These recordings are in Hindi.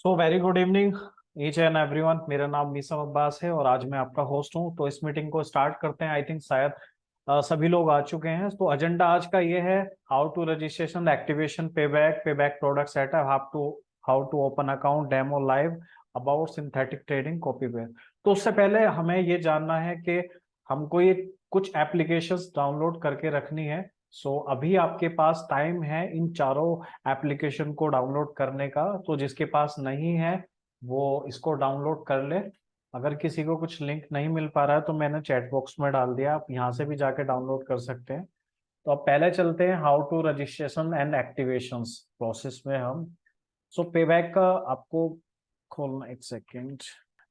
So very good evening each and everyone. मेरा नाम मीसम अब्बास है और आज मैं आपका होस्ट हूं। तो इस मीटिंग को स्टार्ट करते हैं। आई थिंक शायद सभी लोग आ चुके हैं। तो एजेंडा आज का ये है, how to registration activation payback product setup, how to open account, demo live about synthetic trading copy pair. तो उससे पहले हमें ये जानना है कि हमको ये कुछ एप्लीकेशंस डाउनलोड करके रखनी है। सो अभी आपके पास टाइम है इन चारों एप्लीकेशन को डाउनलोड करने का। तो जिसके पास नहीं है वो इसको डाउनलोड कर ले। अगर किसी को कुछ लिंक नहीं मिल पा रहा है तो मैंने चैट बॉक्स में डाल दिया, आप यहाँ से भी जाके डाउनलोड कर सकते हैं। तो अब पहले चलते हैं how to registration and activations process में हम। सो पेबैक का आपको खोलना, एक सेकेंड।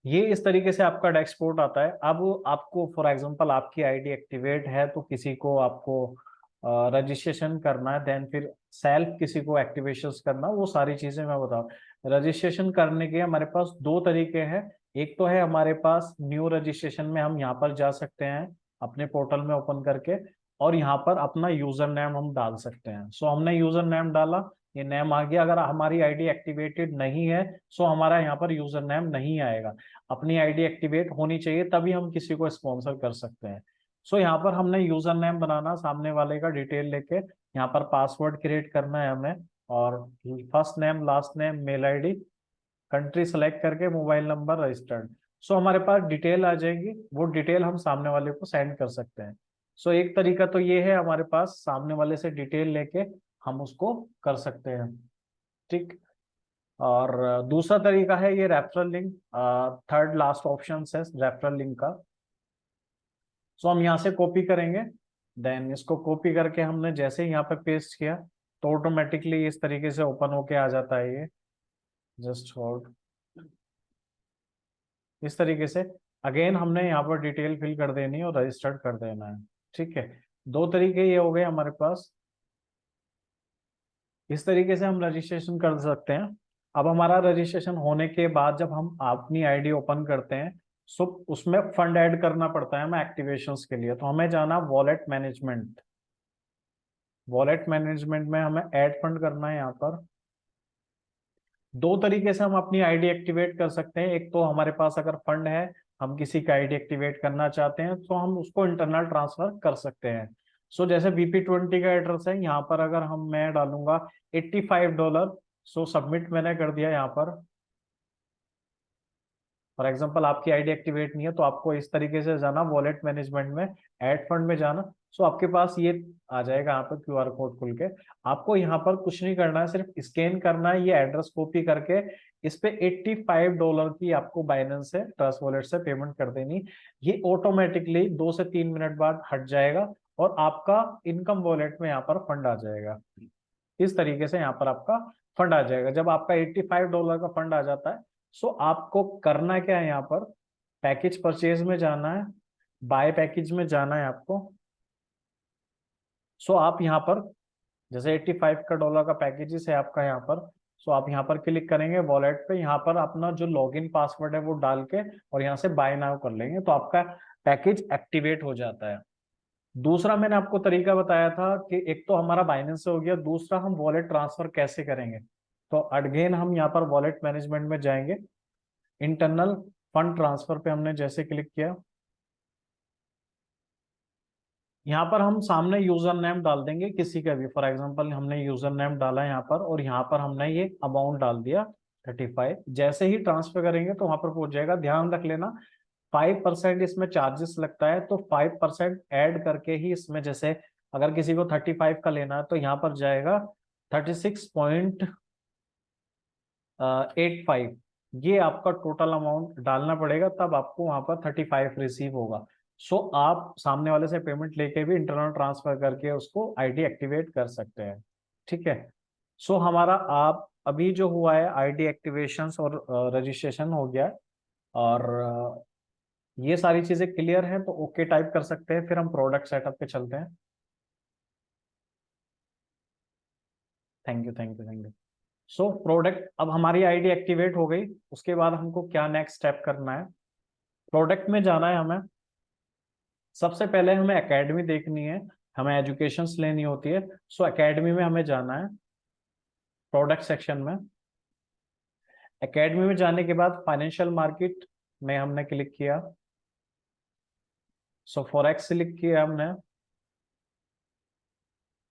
ये इस तरीके से आपका डैशबोर्ड आता है। अब आपको फॉर एग्जांपल आपकी आईडी एक्टिवेट है तो किसी को आपको रजिस्ट्रेशन करना है, देन फिर सेल्फ किसी को एक्टिवेशन करना, वो सारी चीजें मैं बताऊँ। रजिस्ट्रेशन करने के हमारे पास दो तरीके हैं। एक तो है हमारे पास न्यू रजिस्ट्रेशन में हम यहाँ पर जा सकते हैं अपने पोर्टल में ओपन करके, और यहाँ पर अपना यूजर नेम हम डाल सकते हैं। सो हमने यूजर नेम डाला, ये नेम आ गया। अगर हमारी आईडी एक्टिवेटेड नहीं है सो हमारा यहाँ पर यूजर नेम नहीं आएगा। अपनी आईडी एक्टिवेट होनी चाहिए तभी हम किसी को स्पॉन्सर कर सकते हैं। सो यहाँ पर हमने यूजर नेम बनाना, सामने वाले का डिटेल लेके यहाँ पर पासवर्ड क्रिएट करना है हमें, और first name last name mail ID, country select करके मोबाइल नंबर रजिस्टर्ड। सो हमारे पास डिटेल आ जाएगी, वो डिटेल हम सामने वाले को सेंड कर सकते हैं। सो एक तरीका तो ये है, हमारे पास सामने वाले से डिटेल लेके हम उसको कर सकते हैं। ठीक। और दूसरा तरीका है ये referral link, third last option है रेफरल लिंक का। सो हम यहाँ से कॉपी करेंगे, देन इसको कॉपी करके हमने जैसे ही यहाँ पे पेस्ट किया तो ऑटोमेटिकली इस तरीके से ओपन होके आ जाता है ये। जस्ट होल्ड, इस तरीके से अगेन हमने यहाँ पर डिटेल फिल कर देनी है और रजिस्टर्ड कर देना है। ठीक है, दो तरीके ये हो गए हमारे पास। इस तरीके से हम रजिस्ट्रेशन कर सकते हैं। अब हमारा रजिस्ट्रेशन होने के बाद जब हम अपनी आईडी ओपन करते हैं सो उसमें फंड ऐड करना पड़ता है हमें एक्टिवेशंस के लिए। तो हमें जाना वॉलेट मैनेजमेंट। वॉलेट मैनेजमेंट में हमें ऐड फंड करना है। यहाँ पर दो तरीके से हम अपनी आईडी एक्टिवेट कर सकते हैं। एक तो हमारे पास अगर फंड है, हम किसी का आईडी एक्टिवेट करना चाहते हैं तो हम उसको इंटरनल ट्रांसफर कर सकते हैं। सो जैसे BP20 का एड्रेस है, यहाँ पर अगर मैं डालूंगा $85। सो सबमिट मैंने कर दिया यहाँ पर। फॉर एग्जांपल आपकी आईडी एक्टिवेट नहीं है तो आपको इस तरीके से जाना वॉलेट मैनेजमेंट में, ऐड फंड में जाना। सो आपके पास ये आ जाएगा यहाँ पर QR कोड खुल के। आपको यहाँ पर कुछ नहीं करना है, सिर्फ स्कैन करना है, ये एड्रेस कॉपी करके इस पे $85 की आपको बाइनेंस से, ट्रस्ट वॉलेट से पेमेंट कर देनी। ये ऑटोमेटिकली 2 से 3 मिनट बाद हट जाएगा और आपका इनकम वॉलेट में यहाँ पर फंड आ जाएगा। इस तरीके से यहाँ पर आपका फंड आ जाएगा। जब आपका $85 का फंड आ जाता है सो आपको करना क्या है, यहाँ पर पैकेज परचेज में जाना है, बाय पैकेज में जाना है आपको। सो आप यहाँ पर जैसे $85 का पैकेजेस है आपका यहाँ पर। सो आप यहाँ पर क्लिक करेंगे वॉलेट पे, यहाँ पर अपना जो लॉगिन पासवर्ड है वो डाल के और यहाँ से बाय नाउ कर लेंगे तो आपका पैकेज एक्टिवेट हो जाता है। दूसरा मैंने आपको तरीका बताया था कि एक तो हमारा बाइनेंस से हो गया, दूसरा हम वॉलेट ट्रांसफर कैसे करेंगे। तो अगेन हम यहाँ पर वॉलेट मैनेजमेंट में जाएंगे, इंटरनल फंड ट्रांसफर पे हमने जैसे क्लिक किया, यहाँ पर हम सामने यूजर नेम डाल देंगे किसी का भी। फॉर एग्जांपल हमने यूजर नेम डाला है यहाँ पर और यहाँ पर हमने ये अमाउंट डाल दिया 35। जैसे ही ट्रांसफर करेंगे तो वहां पर पहुंच जाएगा। ध्यान रख लेना 5% इसमें चार्जेस लगता है, तो 5% ऐड करके ही इसमें, जैसे अगर किसी को 35 का लेना है तो यहाँ पर जाएगा 36.85, ये आपका टोटल अमाउंट डालना पड़ेगा तब आपको वहां पर 35 रिसीव होगा। सो आप सामने वाले से पेमेंट लेके भी इंटरनल ट्रांसफर करके उसको आईडी एक्टिवेट कर सकते हैं। ठीक है। सो हमारा आप अभी जो हुआ है आईडी एक्टिवेशन और रजिस्ट्रेशन हो गया है, और ये सारी चीजें क्लियर हैं तो ओके टाइप कर सकते हैं। फिर हम प्रोडक्ट सेटअप पे चलते हैं। Thank you, thank you, thank you. So product, अब हमारी आईडी एक्टिवेट हो गई, उसके बाद हमको क्या नेक्स्ट स्टेप करना है। प्रोडक्ट में जाना है हमें। सबसे पहले हमें एकेडमी देखनी है, हमें एजुकेशंस लेनी होती है। सो एकेडमी में हमें जाना है, प्रोडक्ट सेक्शन में। एकेडमी में जाने के बाद फाइनेंशियल मार्केट में हमने क्लिक किया। सो फॉरेक्स क्लिक किया हमने,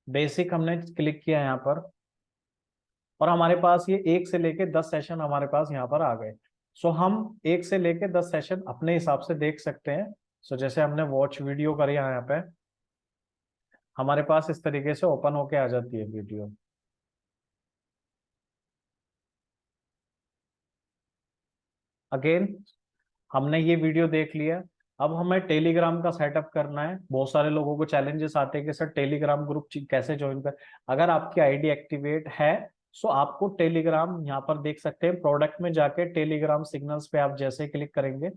बेसिक हमने क्लिक किया यहाँ पर, और हमारे पास ये 1 से लेके 10 सेशन हमारे पास यहाँ पर आ गए। सो हम 1 से लेके 10 सेशन अपने हिसाब से देख सकते हैं। सो जैसे हमने वॉच वीडियो करी है यहाँ पे, हमारे पास इस तरीके से ओपन होके आ जाती है वीडियो। अगेन हमने ये वीडियो देख लिया। अब हमें टेलीग्राम का सेटअप करना है। बहुत सारे लोगों को चैलेंजेस आते हैं कि सर टेलीग्राम ग्रुप कैसे ज्वाइन कर। अगर आपकी आईडी एक्टिवेट है, सो आपको टेलीग्राम यहाँ पर देख सकते हैं, प्रोडक्ट में जाके टेलीग्राम सिग्नल्स पे आप जैसे क्लिक करेंगे,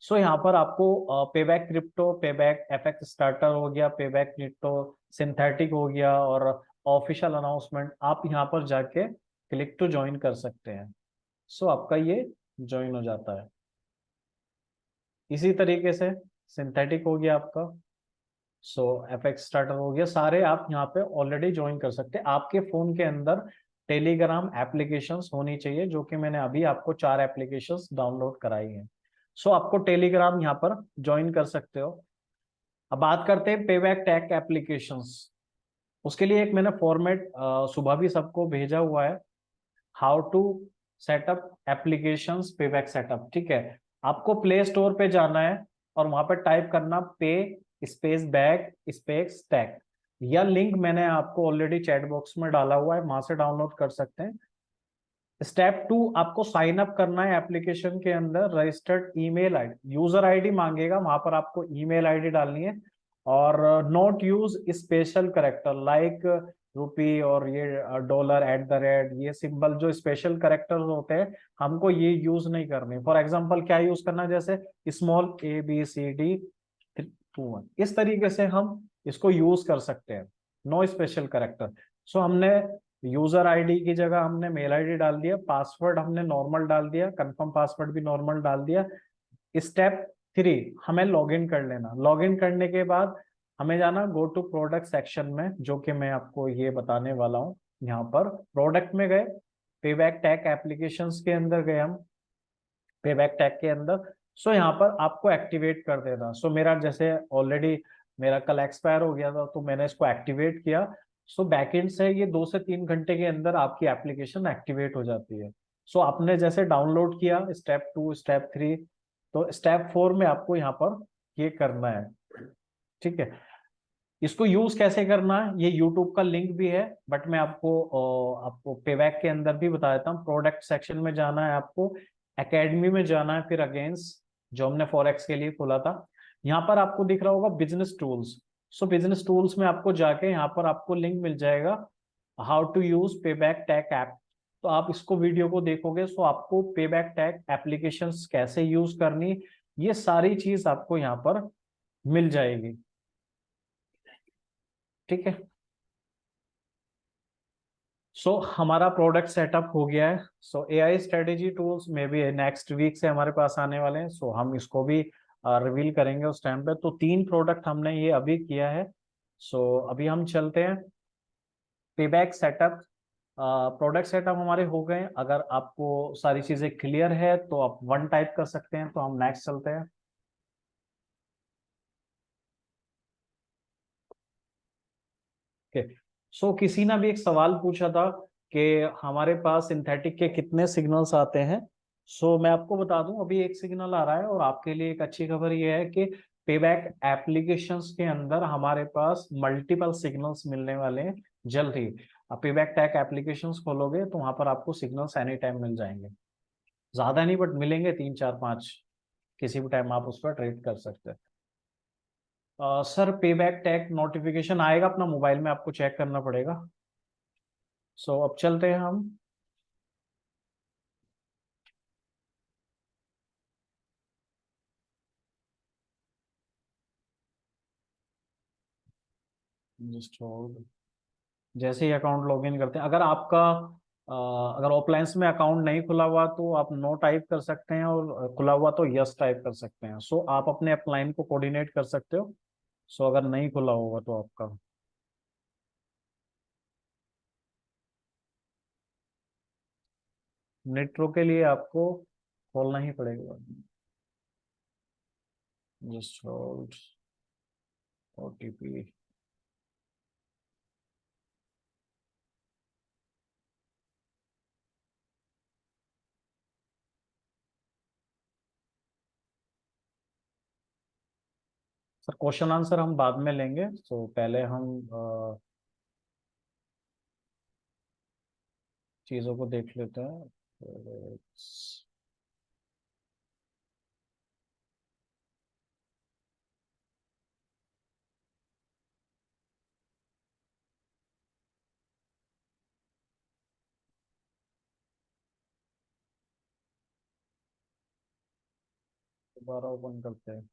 सो यहाँ पर आपको payback crypto, payback FX starter हो गया, पेबैक क्रिप्टो सिंथेटिक हो गया, और ऑफिशियल अनाउंसमेंट आप यहाँ पर जाके क्लिक टू ज्वाइन कर सकते हैं। सो आपका ये ज्वाइन हो जाता है। इसी तरीके से सिंथेटिक हो गया आपका, सो एफएक्स स्टार्टर हो गया। सारे आप यहाँ पे ऑलरेडी ज्वाइन कर सकते हैं। आपके फोन के अंदर टेलीग्राम एप्लीकेशंस होनी चाहिए, जो कि मैंने अभी आपको 4 एप्लीकेशंस डाउनलोड कराई हैं। सो आपको टेलीग्राम यहाँ पर ज्वाइन कर सकते हो। अब बात करते हैं पेबैक टैग एप्लीकेशंस। उसके लिए एक मैंने फॉर्मेट सुबह भी सबको भेजा हुआ है, how to setup applications payback setup. ठीक है, आपको प्ले स्टोर पे जाना है और वहां पर टाइप करना पे स्पेस बैक स्पेस टैग। या लिंक मैंने आपको ऑलरेडी चैट बॉक्स में डाला हुआ है, वहां से डाउनलोड कर सकते हैं। स्टेप 2, आपको साइन अप करना है एप्लीकेशन के अंदर। Registered email ID, user ID मांगेगा, वहां पर आपको ईमेल आईडी डालनी है। और not use special character like rupee और ये डॉलर एट द रेट, ये सिंबल जो स्पेशल करेक्टर्स होते हैं, हमको ये यूज नहीं करने। फॉर एग्जांपल क्या यूज करना है, जैसे स्मॉल ABCD 2 1, इस तरीके से हम इसको यूज कर सकते हैं। No special character. सो हमने यूजर आईडी की जगह हमने मेल आईडी डाल दिया, पासवर्ड हमने नॉर्मल डाल दिया, कंफर्म पासवर्ड भी नॉर्मल डाल दिया। स्टेप 3, हमें लॉगिन कर लेना। लॉगिन करने के बाद हमें जाना गो टू प्रोडक्ट सेक्शन में, जो कि मैं आपको ये बताने वाला हूँ। यहाँ पर प्रोडक्ट में गए, पेबैक टैग एप्लीकेशंस के अंदर गए हम, पेबैक टैग के अंदर। सो यहाँ पर आपको एक्टिवेट कर देना। सो मेरा जैसे ऑलरेडी मेरा कल एक्सपायर हो गया था, तो मैंने इसको एक्टिवेट किया। सो बैकएंड से ये 2 से 3 घंटे के अंदर आपकी एप्लीकेशन एक्टिवेट हो जाती है। सो आपने जैसे डाउनलोड किया स्टेप 2 स्टेप 3, तो स्टेप 4 में आपको यहाँ पर ये करना है। ठीक है, इसको यूज कैसे करना है ये यूट्यूब का लिंक भी है, बट मैं आपको पेबैक के अंदर भी बता देता हूँ। प्रोडक्ट सेक्शन में जाना है आपको, एकेडमी में जाना है, फिर अगेंस्ट जो हमने फॉरेक्स के लिए खोला था, यहाँ पर आपको दिख रहा होगा business tools. So business tools में आपको जाके यहाँ पर आपको लिंक मिल जाएगा, how to use payback tag app. तो आप इसको वीडियो को देखोगे, सो आपको पेबैक टैग एप्लीकेशंस कैसे यूज करनी, ये सारी चीज आपको यहाँ पर मिल जाएगी। ठीक है, सो हमारा प्रोडक्ट सेटअप हो गया है। सो एआई स्ट्रेटेजी टूल्स में भी नेक्स्ट वीक से हमारे पास आने वाले हैं, सो हम इसको भी रिवील करेंगे उस टाइम पे। तो 3 प्रोडक्ट हमने ये अभी किया है। सो अभी हम चलते हैं पेबैक सेटअप। प्रोडक्ट सेटअप हमारे हो गए। अगर आपको सारी चीजें क्लियर है तो आप 1 टाइप कर सकते हैं, तो हम नेक्स्ट चलते हैं। ओके, सो किसी ने भी एक सवाल पूछा था कि हमारे पास सिंथेटिक के कितने सिग्नल्स आते हैं। सो मैं आपको बता दूं, अभी एक सिग्नल आ रहा है, और आपके लिए एक अच्छी खबर ये है कि पेबैक एप्लीकेशंस के अंदर हमारे पास मल्टीपल सिग्नल्स मिलने वाले हैं जल्द ही। आप पेबैक टैग एप्लीकेशंस खोलोगे तो वहां पर आपको सिग्नल्स एनी टाइम मिल जाएंगे। ज्यादा नहीं, बट मिलेंगे 3 4 5, किसी भी टाइम आप उस पर ट्रेड कर सकते हैं। सर पेबैक टैग नोटिफिकेशन आएगा अपना मोबाइल में, आपको चेक करना पड़ेगा। सो अब चलते हैं हम। Just hold. जैसे ही अकाउंट लॉगिन करते हैं, अगर आपका अगर ऑफलाइन में अकाउंट नहीं खुला हुआ तो आप नो टाइप कर सकते हैं, और खुला हुआ तो यस टाइप कर सकते हैं। सो आप अपने अपलाइन को कोऑर्डिनेट कर सकते हो। सो अगर नहीं खुला होगा तो आपका, नेट्रो के लिए आपको खोलना ही पड़ेगा। Just hold, OTP. Sir question answer हम बाद में लेंगे, तो पहले हम चीजों को देख लेते हैं। दोबारा ओपन करते हैं।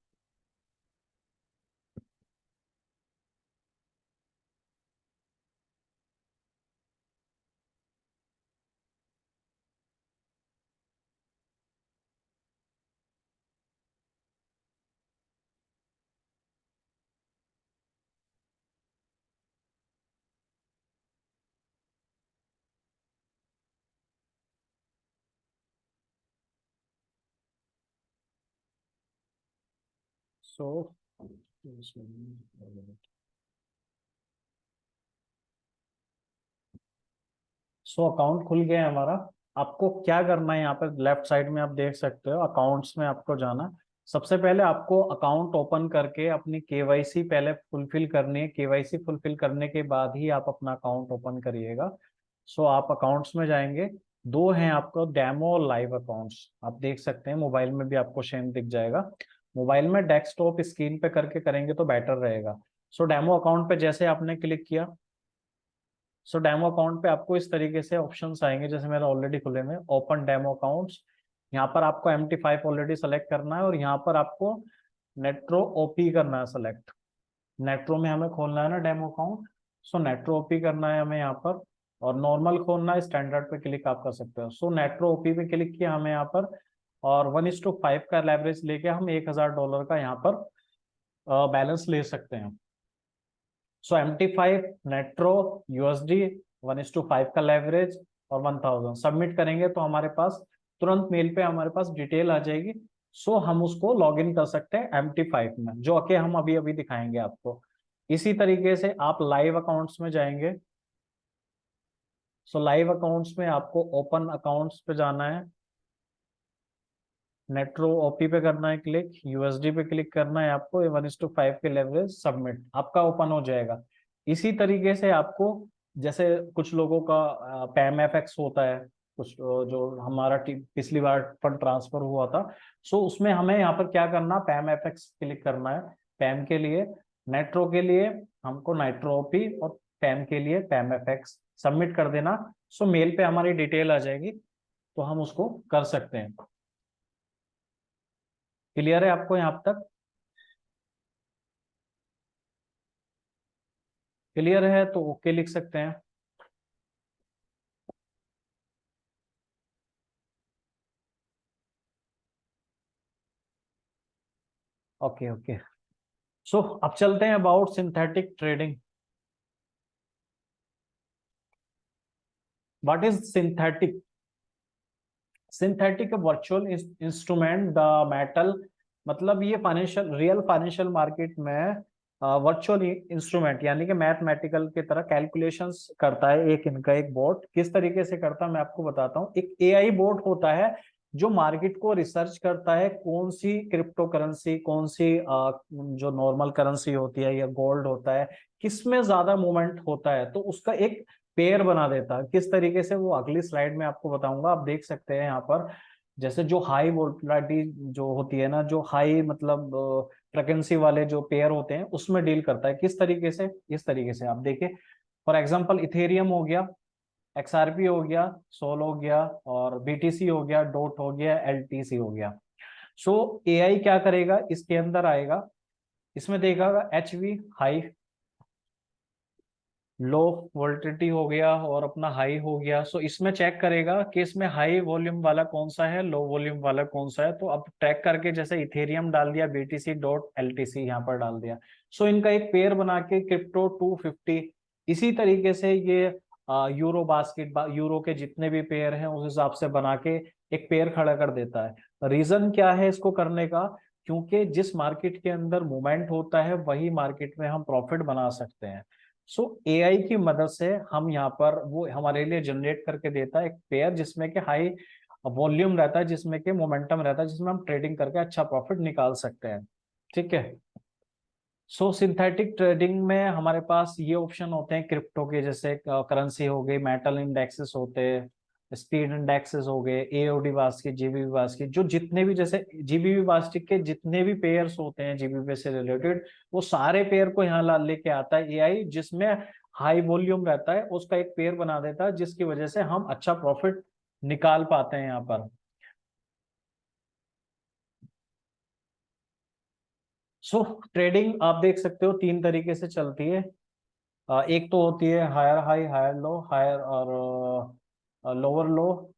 सो अकाउंट खुल गया है हमारा। आपको क्या करना है, यहाँ पर लेफ्ट साइड में आप देख सकते हो अकाउंट्स में आपको जाना। सबसे पहले आपको अकाउंट ओपन करके अपनी केवाईसी पहले फुलफिल करनी है। केवाईसी फुलफिल करने के बाद ही आप अपना अकाउंट ओपन करिएगा। आप अकाउंट्स में जाएंगे। दो हैं आपको, डेमो और लाइव अकाउंट्स। आप देख सकते हैं मोबाइल में भी आपको सेम दिख जाएगा। मोबाइल में डेस्कटॉप स्क्रीन पे करके करेंगे तो बेटर रहेगा। डेमो अकाउंट पे जैसे आपने क्लिक किया, डेमो अकाउंट पे आपको इस तरीके से ऑप्शंस आएंगे, जैसे मेरा ऑलरेडी खुले में ओपन डेमो अकाउंट्स। यहाँ पर आपको MT5 ऑलरेडी सेलेक्ट करना है और यहाँ पर आपको नेट्रो ओपी करना है सेलेक्ट। नेट्रो में हमें खोलना है ना डेमो अकाउंट, नेट्रो ओपी करना है हमें यहाँ पर। और नॉर्मल खोलना है, स्टैंडर्ड पे क्लिक आप कर सकते हो। नेट्रो ओपी पे क्लिक किया हमें यहाँ पर, और 1:5 का लेवरेज लेके हम $1000 का यहाँ पर बैलेंस ले सकते हैं। MT5 नेट्रो USD 1:5 का लेवरेज और 1000 सबमिट करेंगे तो हमारे पास तुरंत मेल पे हमारे पास डिटेल आ जाएगी। हम उसको लॉग इन कर सकते हैं MT5 में, जो कि हम अभी अभी दिखाएंगे आपको। इसी तरीके से आप लाइव अकाउंट्स में जाएंगे। लाइव अकाउंट्स में आपको ओपन अकाउंट्स पे जाना है, नेट्रो ओपी पे करना है क्लिक, USD पे क्लिक करना है आपको, 1:5 के लेवरेज सबमिट, आपका ओपन हो जाएगा। इसी तरीके से आपको, जैसे कुछ लोगों का पैम FX होता है, कुछ जो हमारा पिछली बार फंड ट्रांसफर हुआ था, उसमें हमें यहाँ पर क्या करना, पैम FX क्लिक करना है। पैम के लिए, नेट्रो के लिए हमको नाइट्रो ओपी, और पैम के लिए पैम FX सबमिट कर देना। मेल पे हमारी डिटेल आ जाएगी, तो हम उसको कर सकते हैं। क्लियर है आपको यहाँ तक? क्लियर है तो ओके लिख सकते हैं। Okay okay. अब चलते हैं about synthetic trading. What is synthetic? Synthetic virtual instrument the metal, मतलब ये फाइनेंशियल, रियल फाइनेंशियल मार्केट में वर्चुअल इंस्ट्रूमेंट, यानी कि मैथमेटिकल की तरह कैलकुलेशंस करता है। एक इनका एक बोर्ड किस तरीके से करता है मैं आपको बताता हूँ। एक AI बोर्ड होता है जो मार्केट को रिसर्च करता है, कौन सी क्रिप्टो करेंसी, कौन सी जो नॉर्मल करेंसी होती है या गोल्ड होता है, किसमें ज्यादा मूवमेंट होता है, तो उसका एक पेयर बना देता है। किस तरीके से, वो अगली स्लाइड में आपको बताऊंगा। आप देख सकते हैं यहाँ पर, जैसे जो हाई वोलेटिलिटी जो होती है ना, जो हाई मतलब फ्रिक्वेंसी वाले जो पेयर होते हैं, उसमें डील करता है। किस तरीके से, इस तरीके से आप देखिए। फॉर एग्जांपल इथेरियम हो गया, XRP हो गया, सोल हो गया, और BTC हो गया, डोट हो गया, LTC हो गया। AI क्या करेगा, इसके अंदर आएगा, इसमें देखेगा HV हाई, लो वोल्टिलिटी हो गया, और अपना हाई हो गया। इसमें चेक करेगा कि इसमें हाई वॉल्यूम वाला कौन सा है, लो वॉल्यूम वाला कौन सा है। तो अब ट्रैक करके जैसे इथेरियम डाल दिया, BTC डॉट LTC यहाँ पर डाल दिया। इनका एक पेयर बना के क्रिप्टो 250। इसी तरीके से ये यूरो बास्केट, यूरो के जितने भी पेयर हैं उस हिसाब से बना के एक पेयर खड़ा कर देता है। रीजन क्या है इसको करने का? क्योंकि जिस मार्केट के अंदर मूवमेंट होता है वही मार्केट में हम प्रॉफिट बना सकते हैं। सो एआई की मदद से हम यहाँ पर वो हमारे लिए जनरेट करके देता है एक पेयर जिसमें कि हाई वॉल्यूम रहता है, जिसमें कि मोमेंटम रहता है, जिसमें हम ट्रेडिंग करके अच्छा प्रॉफिट निकाल सकते हैं। ठीक है। सो सिंथेटिक ट्रेडिंग में हमारे पास ये ऑप्शन होते हैं क्रिप्टो के, जैसे करेंसी हो गई, मेटल इंडेक्सेस होते हैं, स्पीड इंडेक्सेस हो गए, एओडी बास्केट, जीबीबी बास्केट, जो जितने भी जैसे जीबीबी बास्केट के जितने भी पेयर्स होते हैं जीबीबी से रिलेटेड, वो सारे पेयर को यहाँ ला लेके आता है एआई, जिसमें हाई वॉल्यूम रहता है उसका एक पेयर बना देता है, जिसकी वजह से हम अच्छा प्रॉफिट निकाल पाते हैं यहाँ पर। सो ट्रेडिंग आप देख सकते हो तीन तरीके से चलती है। एक तो होती है higher high, higher low, higher और लोअर लो,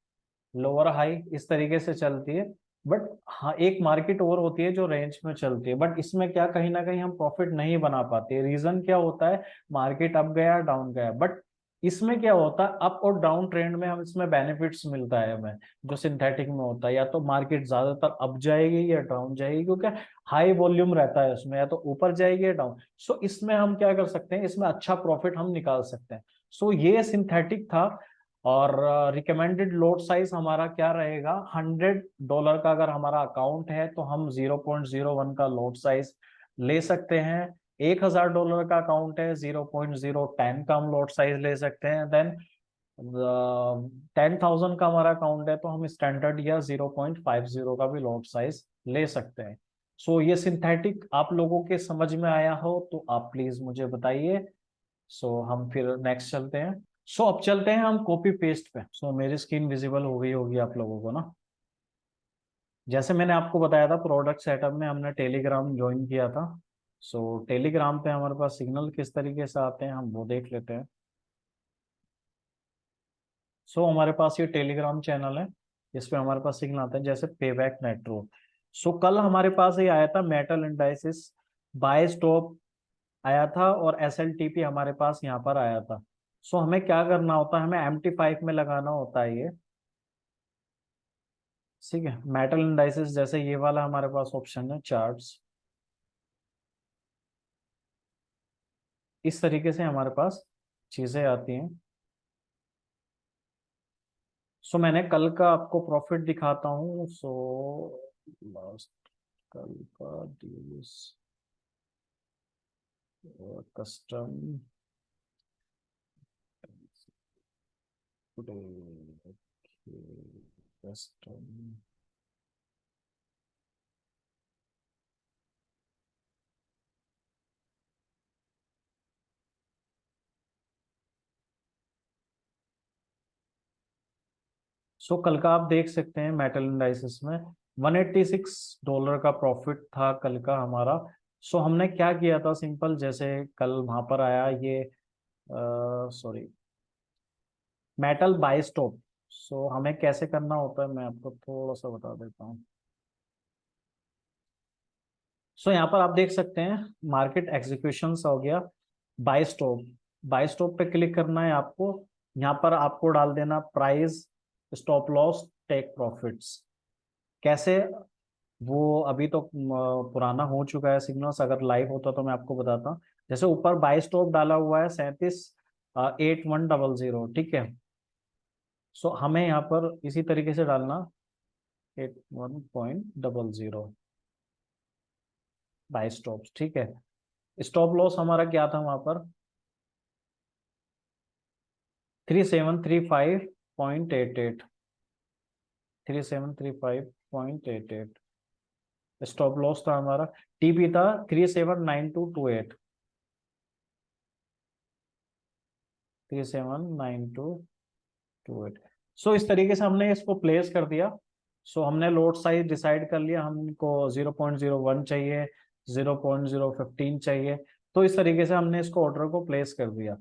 लोअर हाई, इस तरीके से चलती है। बट हाँ, एक मार्केट और होती है जो रेंज में चलती है, बट इसमें क्या कहीं ना कहीं हम प्रॉफिट नहीं बना पाते। रीजन क्या होता है? मार्केट अप गया डाउन गया, बट इसमें क्या होता है, अप और डाउन ट्रेंड में हम इसमें बेनिफिट्स मिलता है हमें। जो सिंथेटिक में होता है, या तो मार्केट ज्यादातर अप जाएगी या डाउन जाएगी, क्योंकि हाई वॉल्यूम रहता है उसमें, या तो ऊपर जाएगी या डाउन। सो इसमें हम क्या कर सकते हैं, इसमें अच्छा प्रॉफिट हम निकाल सकते हैं। सो ये सिंथेटिक था। और रिकमेंडेड लॉट साइज हमारा क्या रहेगा? $100 का अगर हमारा अकाउंट है तो हम 0.01 का लॉट साइज ले सकते हैं। $1000 का अकाउंट है, 0.010 का हम लॉट साइज ले सकते हैं। देन 10,000 का हमारा अकाउंट है तो हम स्टैंडर्ड या 0.50 का भी लॉट साइज ले सकते हैं। सो ये सिंथेटिक आप लोगों के समझ में आया हो तो आप प्लीज मुझे बताइए। सो हम फिर नेक्स्ट चलते हैं। सो अब चलते हैं हम कॉपी पेस्ट पे। सो मेरी स्क्रीन विजिबल हो गई होगी आप लोगों को ना? जैसे मैंने आपको बताया था प्रोडक्ट सेटअप में हमने टेलीग्राम ज्वाइन किया था। सो टेलीग्राम पे हमारे पास सिग्नल किस तरीके से आते हैं हम वो देख लेते हैं। सो हमारे पास ये टेलीग्राम चैनल है, इस पे हमारे पास सिग्नल आता है जैसे पेबैक नेटवर्क। सो कल हमारे पास ये आया था मेटल इंडाइसिस, बाय स्टॉप आया था, और SLTP हमारे पास यहाँ पर आया था। सो हमें क्या करना होता है, हमें MT5 में लगाना होता है ये। ठीक है, मेटल इंडाइसिस जैसे ये वाला हमारे पास ऑप्शन है चार्ट्स, इस तरीके से हमारे पास चीजें आती हैं। सो मैंने कल का आपको प्रॉफिट दिखाता हूँ। सो लास्ट कल का ड्यूज कस्टम कस्टम। सो कल का आप देख सकते हैं मेटल इंडाइसिस में $186 का प्रॉफिट था कल का हमारा। सो हमने क्या किया था, सिंपल जैसे कल वहां पर आया ये, सॉरी, मेटल बाय स्टॉप। सो हमें कैसे करना होता है मैं आपको थोड़ा सा बता देता हूँ। सो यहाँ पर आप देख सकते हैं मार्केट एग्जीक्यूशन हो गया, बाय स्टॉप। बाय स्टॉप पे क्लिक करना है आपको। यहाँ पर आपको डाल देना price, stop loss, take profits. कैसे? वो अभी तो पुराना हो चुका है सिग्नल्स, अगर लाइव होता तो मैं आपको बताता। जैसे ऊपर बाय स्टॉप डाला हुआ है 378100, ठीक है। सो हमें यहाँ पर इसी तरीके से डालना 81.00 बाय स्टॉप, ठीक है। स्टॉप लॉस हमारा क्या था वहां पर? 3735.88, 3735.88 स्टॉप लॉस था हमारा। टीपी था 379228, 379228। सो इस तरीके से हमने इसको प्लेस कर दिया। सो हमने लोड साइज डिसाइड कर लिया, हमको 0.01 चाहिए, 0.015 चाहिए। तो इस तरीके से हमने इसको ऑर्डर को प्लेस कर दिया।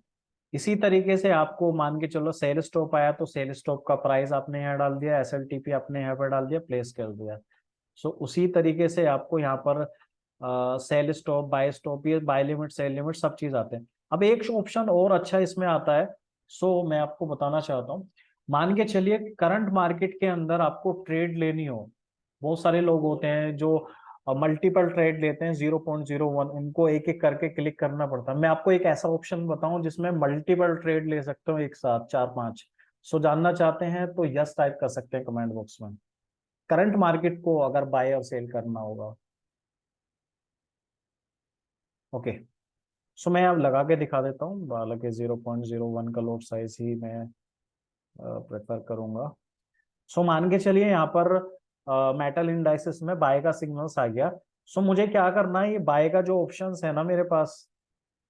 इसी तरीके से आपको मान के चलो सेल स्टॉप आया तो सेल स्टॉप का प्राइस आपने यहाँ डाल दिया, SLTP आपने यहाँ पर डाल दिया, प्लेस कर दिया। सो उसी तरीके से आपको यहाँ पर सेल स्टॉप, बाय स्टॉप, ये बाय लिमिट, सेल लिमिट सब चीज आते हैं। अब एक ऑप्शन और अच्छा इसमें आता है, मैं आपको बताना चाहता हूँ, मान के चलिए करंट मार्केट के अंदर आपको ट्रेड लेनी हो, बहुत सारे लोग होते हैं जो मल्टीपल ट्रेड लेते हैं 0.01, उनको एक एक करके क्लिक करना पड़ता है। मैं आपको एक ऐसा ऑप्शन बताऊं जिसमें मल्टीपल ट्रेड ले सकते हो एक साथ, 4-5। जानना चाहते हैं तो यस टाइप कर सकते हैं कमेंट बॉक्स में, करंट मार्केट को अगर बाय और सेल करना होगा। ओके, मैं अब लगा के दिखा देता हूँ, हालांकि 0.01 का लोड साइज ही मैं प्रेफर करूंगा। मान के चलिए यहाँ पर मेटल इंडाइसेस में बाय का सिग्नल्स आ गया। मुझे क्या करना है, ये बाय का जो ऑप्शंस है ना मेरे पास,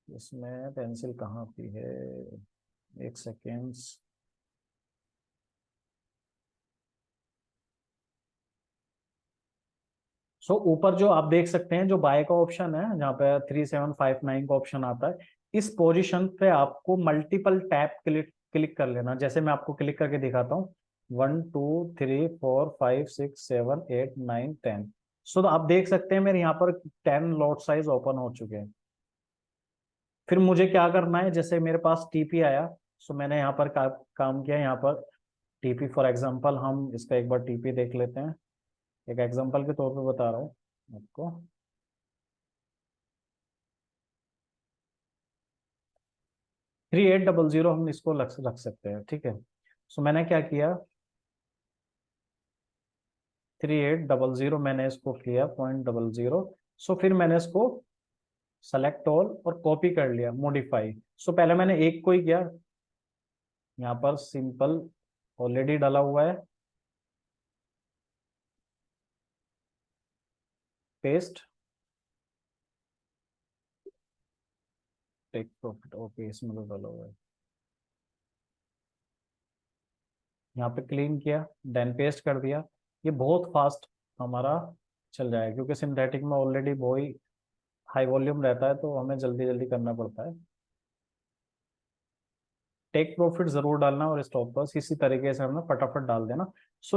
इसमें पेंसिल कहाँ पे है, एक सेकेंड। ऊपर जो आप देख सकते हैं जो बाय का ऑप्शन है, जहाँ पे 3759 का ऑप्शन आता है, इस पोजीशन पे आपको मल्टीपल टैप क्लिक क्लिक कर लेना। जैसे मैं आपको क्लिक करके दिखाता हूँ, 1 2 3 4 5 6 7 8 9 10। तो आप देख सकते हैं मेरे यहाँ पर 10 लॉट साइज ओपन हो चुके हैं। फिर मुझे क्या करना है, जैसे मेरे पास टीपी आया, मैंने यहाँ पर काम किया, यहाँ पर टीपी फॉर एग्जांपल हम इसका एक बार टीपी देख लेते हैं, एक एग्जांपल के तौर पे बता रहा हूँ आपको। 3800 हम इसको रख सकते हैं, ठीक है। मैंने क्या किया, 3800 मैंने इसको किया 0.00। फिर मैंने इसको सेलेक्ट ऑल और कॉपी कर लिया, मॉडिफाई। पहले मैंने एक को ही किया, यहाँ पर सिंपल ऑलरेडी डाला हुआ है, पेस्ट, टेक प्रॉफिट, ओके, इसमें तो डाला हुआ है, यहाँ पे क्लीन किया, देन पेस्ट कर दिया। ये बहुत फास्ट हमारा चल जाएगा, क्योंकि सिंथेटिक में ऑलरेडी बहुत हाई वॉल्यूम रहता है, तो हमें जल्दी जल्दी करना पड़ता है। टेक प्रॉफिट जरूर डालना और स्टॉप लॉस इसी तरीके से हमें फटाफट डाल देना।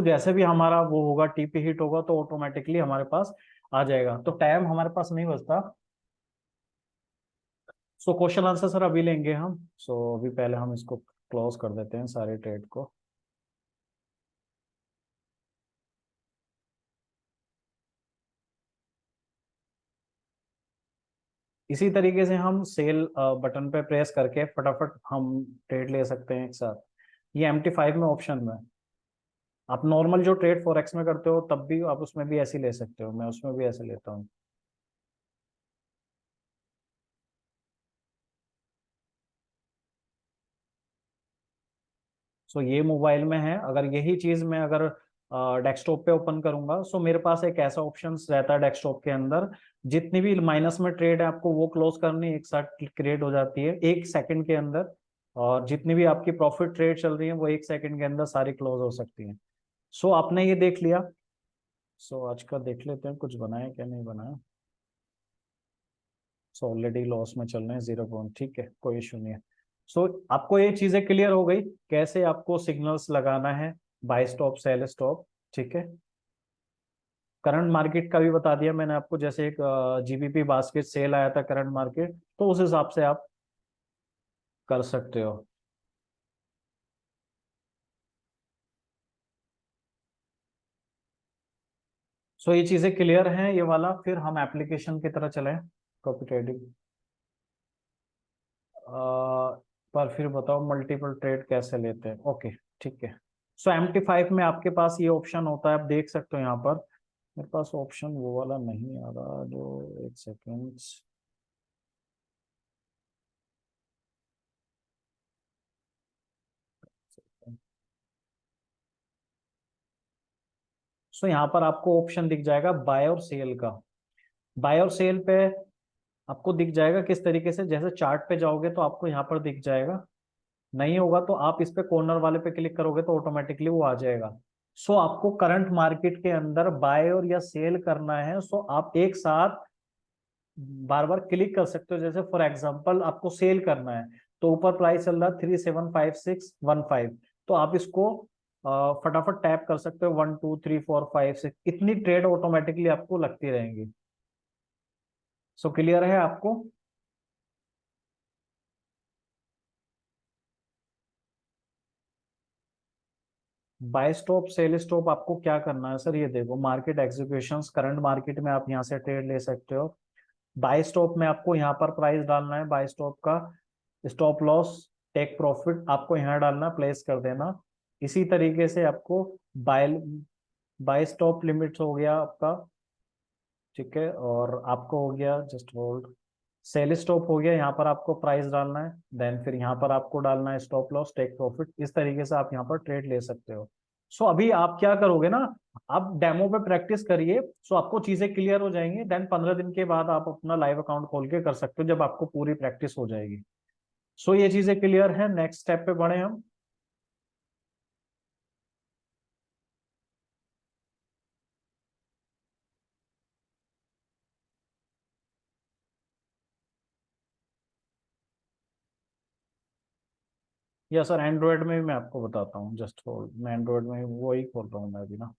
जैसे भी हमारा वो होगा, टीपी हिट होगा, तो ऑटोमेटिकली हमारे पास आ जाएगा, तो टाइम हमारे पास नहीं बचता। क्वेश्चन आंसर सर अभी लेंगे हम। अभी पहले हम इसको क्लोज कर देते हैं सारे ट्रेड को। इसी तरीके से हम सेल बटन पे प्रेस करके फटाफट हम ट्रेड ले सकते हैं एक साथ। ये MT5 में ऑप्शन में, आप नॉर्मल जो ट्रेड फॉरेक्स में करते हो तब भी आप उसमें भी ऐसे ही ले सकते हो, मैं उसमें भी ऐसे लेता हूँ। ये मोबाइल में है, अगर यही चीज मैं अगर डेस्कटॉप पे ओपन करूंगा, मेरे पास एक ऐसा ऑप्शन रहता है डेस्कटॉप के अंदर, जितनी भी माइनस में ट्रेड है आपको वो क्लोज करनी एक साथ क्रिएट हो जाती है 1 सेकंड के अंदर, और जितनी भी आपकी प्रॉफिट ट्रेड चल रही है वो 1 सेकंड के अंदर सारी क्लोज हो सकती हैं। आपने ये देख लिया। आज का देख लेते हैं कुछ बनाया क्या नहीं बनाया। ऑलरेडी लॉस में चल रहे हैं 0 पॉइंट, ठीक है, कोई इशू नहीं है। आपको ये चीजें क्लियर हो गई, कैसे आपको सिग्नल्स लगाना है, बाय स्टॉप, सेल स्टॉप, ठीक है। करंट मार्केट का भी बता दिया मैंने आपको, जैसे एक GBP बास्केट सेल आया था करंट मार्केट, तो उस हिसाब से आप कर सकते हो। ये चीजें क्लियर हैं ये वाला, फिर हम एप्लीकेशन की तरह चलें, कॉपी ट्रेडिंग। पर फिर बताओ मल्टीपल ट्रेड कैसे लेते हैं, ओके, ठीक है। MT5 में आपके पास ये ऑप्शन होता है, आप देख सकते हो यहाँ पर, मेरे पास ऑप्शन वो वाला नहीं आ रहा जो, एक सेकेंड। यहाँ पर आपको ऑप्शन दिख जाएगा बाय और सेल का। बाय और सेल पे आपको दिख जाएगा किस तरीके से, जैसे चार्ट पे जाओगे तो आपको यहाँ पर दिख जाएगा, नहीं होगा तो आप इस पे कॉर्नर वाले पे क्लिक करोगे तो ऑटोमेटिकली वो आ जाएगा। आपको करंट मार्केट के अंदर बाय और या सेल करना है, आप एक साथ बार बार क्लिक कर सकते हो। जैसे फॉर एग्जांपल आपको सेल करना है, तो ऊपर प्राइस चल रहा है 375615, तो आप इसको फटाफट टैप कर सकते हो, 1 2 3 4 5 6, इतनी ट्रेड ऑटोमेटिकली आपको लगती रहेंगी। क्लियर है आपको। बाय स्टॉप सेल स्टॉप आपको क्या करना है सर, ये देखो मार्केट एग्जीक्यूशंस, करंट मार्केट में आप यहाँ से ट्रेड ले सकते हो। बाय स्टॉप में आपको यहाँ पर प्राइस डालना है, बाय स्टॉप का स्टॉप लॉस टेक प्रॉफिट आपको यहाँ डालना, प्लेस कर देना। इसी तरीके से आपको बाय बाय स्टॉप लिमिट हो गया आपका, ठीक है, और आपको हो गया जस्ट होल्ड सेल स्टॉप हो गया, यहाँ पर आपको प्राइस डालना है, देन फिर यहाँ पर आपको डालना है स्टॉप लॉस टेक प्रॉफिट। इस तरीके से आप यहाँ पर ट्रेड ले सकते हो। सो अभी आप क्या करोगे ना, आप डेमो पे प्रैक्टिस करिए, सो आपको चीजें क्लियर हो जाएंगी, देन 15 दिन के बाद आप अपना लाइव अकाउंट खोल के कर सकते हो जब आपको पूरी प्रैक्टिस हो जाएगी। सो ये चीजें क्लियर है, नेक्स्ट स्टेप पे बढ़े हम। या सर एंड्रॉयड में भी मैं आपको बताता हूँ, जस्ट होल्ड, मैं एंड्रॉयड में वो ही खोल रहा हूँ मैं अभी ना,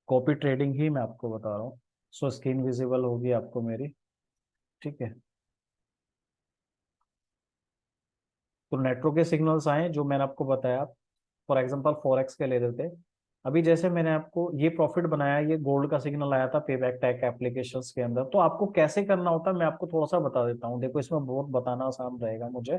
कॉपी ट्रेडिंग ही मैं आपको बता रहा हूँ। सो स्क्रीन विजिबल होगी आपको मेरी, ठीक है। तो नेटवर्क के सिग्नल्स आए जो मैंने आपको बताया, फॉर एग्जांपल फॉरेक्स के ले लेते। अभी जैसे मैंने आपको ये प्रॉफिट बनाया, ये गोल्ड का सिग्नल आया था पे बैक टैग एप्लीकेशंस के अंदर, तो आपको कैसे करना होता है मैं आपको थोड़ा सा बता देता हूँ, देखो इसमें बहुत बताना आसान रहेगा मुझे।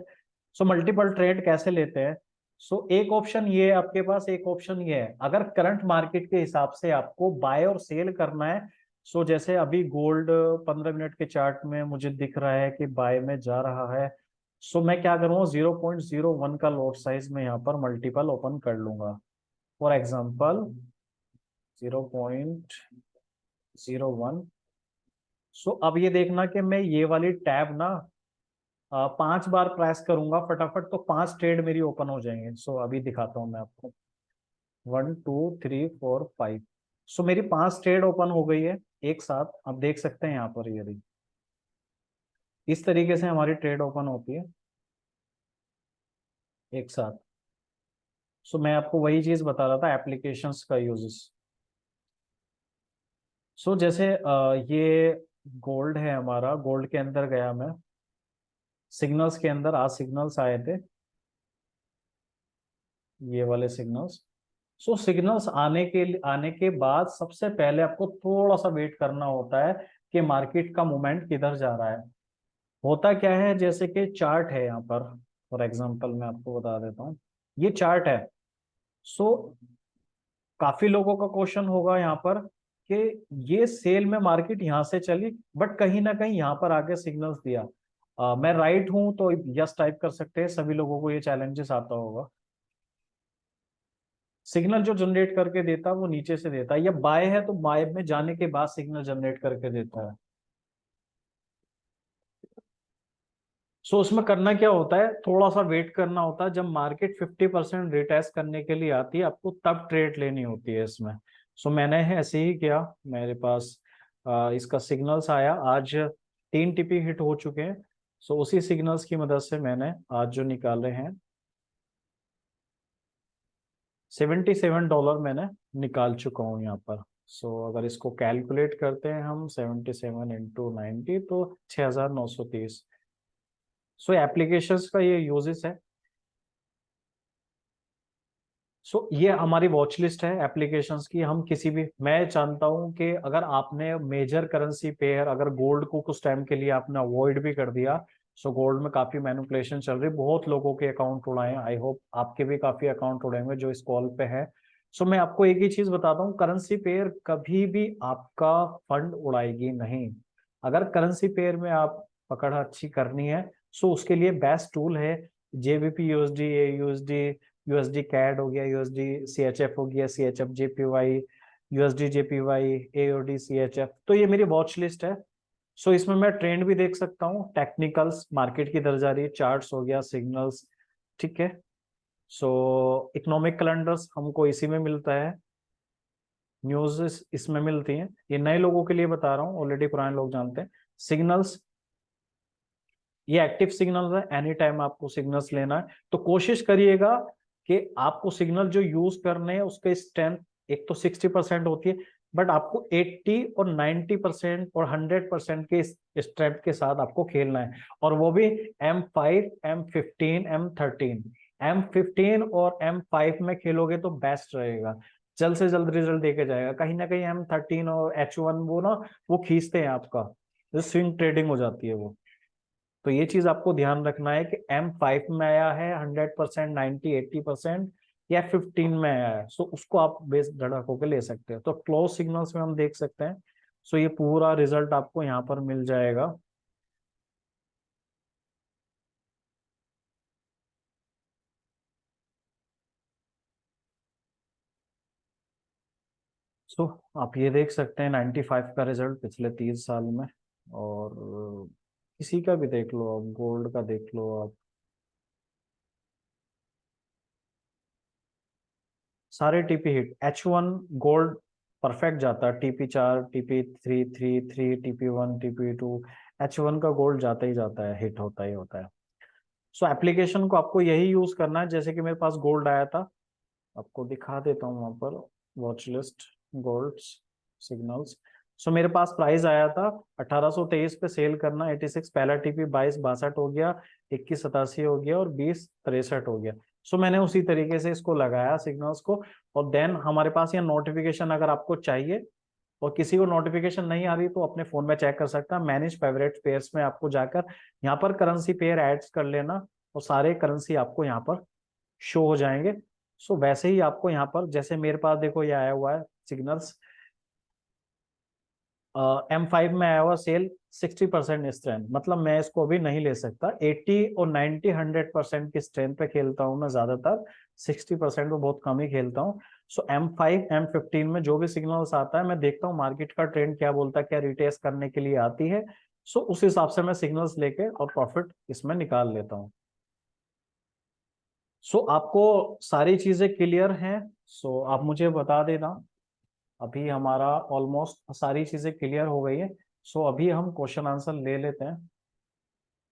सो मल्टीपल ट्रेड कैसे लेते हैं। सो एक ऑप्शन ये है आपके पास, एक ऑप्शन ये है, अगर करंट मार्केट के हिसाब से आपको बाय और सेल करना है। सो जैसे अभी गोल्ड 15 मिनट के चार्ट में मुझे दिख रहा है कि बाय में जा रहा है। सो मैं क्या करूंगा, 0.01 का लॉट साइज में यहाँ पर मल्टीपल ओपन कर लूंगा, फॉर एग्जाम्पल 0.01। सो अब ये देखना कि मैं ये वाली टैब ना 5 बार प्रेस करूंगा फटाफट, तो 5 ट्रेड मेरी ओपन हो जाएंगे। सो अभी दिखाता हूँ मैं आपको, 1 2 3 4 5। सो मेरी 5 ट्रेड ओपन हो गई है एक साथ, आप देख सकते हैं यहाँ पर, ये रही। इस तरीके से हमारी ट्रेड ओपन होती है एक साथ। सो मैं आपको वही चीज बता रहा था, एप्लीकेशंस का यूजेस। सो जैसे ये गोल्ड है हमारा, गोल्ड के अंदर गया मैं, सिग्नल्स के अंदर आज सिग्नल्स आए थे, ये वाले सिग्नल्स। सो सिग्नल्स आने के बाद सबसे पहले आपको थोड़ा सा वेट करना होता है कि मार्केट का मूवमेंट किधर जा रहा है। होता क्या है, जैसे कि चार्ट है यहाँ पर, फॉर एग्जांपल मैं आपको बता देता हूँ, ये चार्ट है। सो काफी लोगों का क्वेश्चन होगा यहाँ पर कि ये सेल में मार्केट यहाँ से चली, बट कहीं ना कहीं यहाँ पर आके सिग्नल्स दिया। मैं राइट हूं तो यस टाइप कर सकते हैं, सभी लोगों को ये चैलेंजेस आता होगा। सिग्नल जो जनरेट करके देता है वो नीचे से देता है, या बाय है तो बाय में जाने के बाद सिग्नल जनरेट करके देता है। सो उसमें करना क्या होता है, थोड़ा सा वेट करना होता है, जब मार्केट 50% रिटेस्ट करने के लिए आती है आपको तब ट्रेड लेनी होती है इसमें। सो मैंने ऐसे ही किया, मेरे पास इसका सिग्नल्स आया, आज 3 टीपी हिट हो चुके हैं। सो उसी सिग्नल्स की मदद से मैंने आज जो निकाले हैं, $77 मैंने निकाल चुका हूँ यहाँ पर। सो अगर इसको कैलकुलेट करते हैं हम, 77 × 90 तो 6,930। सो एप्लीकेशंस का ये यूजेस है। सो ये हमारी वॉच लिस्ट है एप्लीकेशंस की। हम किसी भी, मैं जानता हूं कि अगर आपने मेजर करेंसी पेयर, अगर गोल्ड को कुछ टाइम के लिए आपने अवॉइड भी कर दिया, सो गोल्ड में काफी मैनिपुलेशन चल रही, बहुत लोगों के अकाउंट उड़ाए, आई होप आपके भी काफी अकाउंट उड़े होंगे जो इस कॉल पे है। सो मैं आपको एक ही चीज बताता हूँ, करेंसी पेयर कभी भी आपका फंड उड़ाएगी नहीं। अगर करेंसी पेयर में आप पकड़ अच्छी करनी है, सो उसके लिए बेस्ट टूल है JBP USD, USD, USD CAD हो गया, यूएसडी सीएचएफ हो गया, CHF JPY, USD JPY, AOD CHF. तो ये मेरी वॉच लिस्ट है। सो इसमें मैं ट्रेंड भी देख सकता हूँ, टेक्निकल्स मार्केट की दर जा रही है, चार्ट्स हो गया, सिग्नल्स, ठीक है। सो इकोनॉमिक कैलेंडर्स हमको इसी में मिलता है, न्यूज इसमें मिलती हैं, ये नए लोगों के लिए बता रहा हूँ, ऑलरेडी पुराने लोग जानते हैं। सिग्नल्स, ये एक्टिव सिग्नल है, एनी टाइम आपको सिग्नल्स लेना है तो कोशिश करिएगा कि आपको सिग्नल जो यूज करने हैं उसके स्ट्रेंथ, एक तो 60% होती है, बट आपको 80 और 90% और 100% के स्ट्रेंथ के साथ आपको खेलना है, और वो भी M5, M15, M13। M15 और M5 में खेलोगे तो बेस्ट रहेगा, जल्द से जल्द रिजल्ट देके जाएगा। कहीं ना कहीं M13 और H1 वो ना, वो खींचते हैं आपका, स्विंग ट्रेडिंग हो जाती है वो। तो ये चीज आपको ध्यान रखना है कि M5 में आया है 100%, 90, 80%, या 15 में आया है, सो उसको आप बेस धड़क होकर ले सकते हो। तो क्लोज सिग्नल्स में हम देख सकते हैं। सो ये पूरा रिजल्ट आपको यहाँ पर मिल जाएगा। सो आप ये देख सकते हैं 95 का रिजल्ट पिछले 30 साल में। और किसी का भी देख लो आप, गोल्ड का देख लो आप, सारे TP hit. H1 gold perfect जाता है, TP4, TP3, TP1, TP2, H1 का गोल्ड जाता ही जाता है, हिट होता ही होता है। सो एप्लीकेशन को आपको यही यूज करना है। जैसे कि मेरे पास गोल्ड आया था, आपको दिखा देता हूँ वहां पर, वॉच लिस्ट, गोल्ड सिग्नल्स। सो मेरे पास प्राइस आया था 1823 पे सेल करना, 86 पहला टीपी, 2262 हो गया, 2187 हो गया, और 2063 हो गया। सो मैंने उसी तरीके से इसको लगाया सिग्नल्स को। और देन हमारे पास ये नोटिफिकेशन अगर आपको चाहिए, और किसी को नोटिफिकेशन नहीं आ रही, तो अपने फोन में चेक कर सकता है। मैनेज फेवरेट पेयर्स में आपको जाकर यहाँ पर करेंसी पेयर ऐड कर लेना, और सारे करेंसी आपको यहाँ पर शो हो जाएंगे। सो वैसे ही आपको यहाँ पर, जैसे मेरे पास देखो ये आया हुआ है सिग्नल्स, M5 में आया हुआ सेल 60% स्ट्रेंथ, मतलब मैं इसको अभी नहीं ले सकता। 80 और 90, 100% की स्ट्रेंथ पे खेलता हूँ मैं ज्यादातर, 60% को बहुत कम ही खेलता हूँ। सो M5, M15 में जो भी सिग्नल्स आता है, मैं देखता हूँ मार्केट का ट्रेंड क्या बोलता है, क्या रिटेस्ट करने के लिए आती है। सो उस हिसाब से मैं सिग्नल्स लेके और प्रॉफिट इसमें निकाल लेता हूँ। सो आपको सारी चीजें क्लियर हैं? सो आप मुझे बता देना। अभी हमारा ऑलमोस्ट सारी चीजें क्लियर हो गई है। सो अभी हम क्वेश्चन आंसर ले लेते हैं।